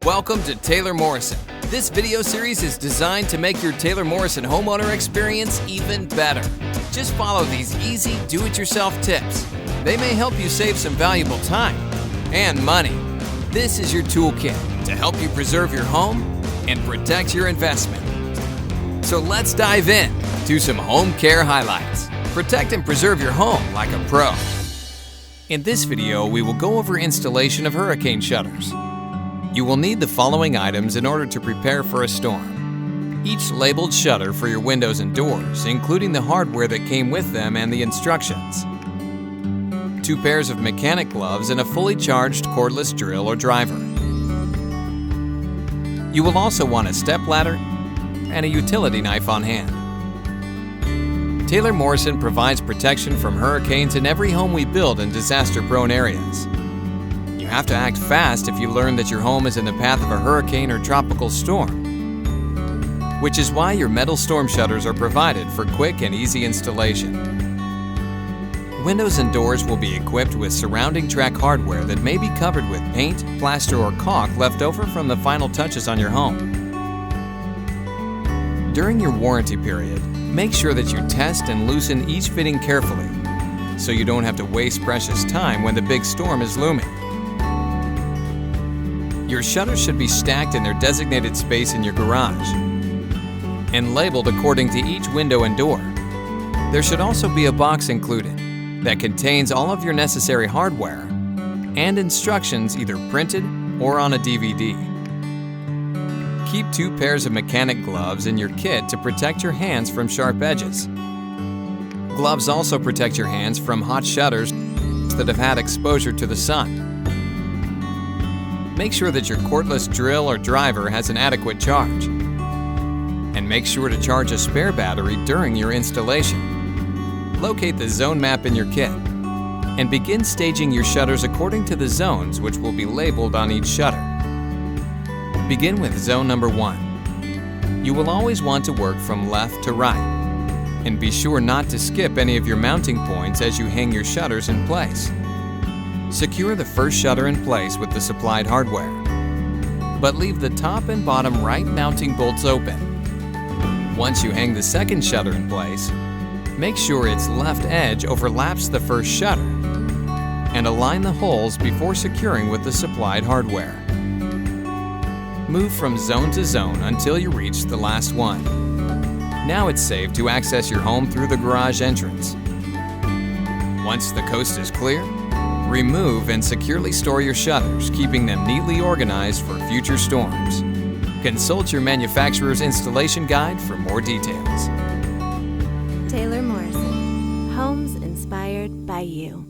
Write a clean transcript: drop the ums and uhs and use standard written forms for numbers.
Welcome to Taylor Morrison. This video series is designed to make your Taylor Morrison homeowner experience even better. Just follow these easy do-it-yourself tips. They may help you save some valuable time and money. This is your toolkit to help you preserve your home and protect your investment. So let's dive in to some home care highlights. Protect and preserve your home like a pro. In this video, we will go over installation of hurricane shutters. You will need the following items in order to prepare for a storm. Each labeled shutter for your windows and doors, including the hardware that came with them and the instructions. 2 pairs of mechanic gloves and a fully charged cordless drill or driver. You will also want a stepladder and a utility knife on hand. Taylor Morrison provides protection from hurricanes in every home we build in disaster-prone areas. You have to act fast if you learn that your home is in the path of a hurricane or tropical storm, which is why your metal storm shutters are provided for quick and easy installation. Windows and doors will be equipped with surrounding track hardware that may be covered with paint, plaster, or caulk left over from the final touches on your home. During your warranty period, make sure that you test and loosen each fitting carefully so you don't have to waste precious time when the big storm is looming. Your shutters should be stacked in their designated space in your garage and labeled according to each window and door. There should also be a box included that contains all of your necessary hardware and instructions either printed or on a DVD. Keep 2 pairs of mechanic gloves in your kit to protect your hands from sharp edges. Gloves also protect your hands from hot shutters that have had exposure to the sun. Make sure that your cordless drill or driver has an adequate charge. And make sure to charge a spare battery during your installation. Locate the zone map in your kit and begin staging your shutters according to the zones which will be labeled on each shutter. Begin with zone number 1. You will always want to work from left to right, and be sure not to skip any of your mounting points as you hang your shutters in place. Secure the first shutter in place with the supplied hardware, but leave the top and bottom right mounting bolts open. Once you hang the second shutter in place, make sure its left edge overlaps the first shutter, and align the holes before securing with the supplied hardware. Move from zone to zone until you reach the last one. Now it's safe to access your home through the garage entrance. Once the coast is clear, remove and securely store your shutters, keeping them neatly organized for future storms. Consult your manufacturer's installation guide for more details. Taylor Morrison, homes inspired by you.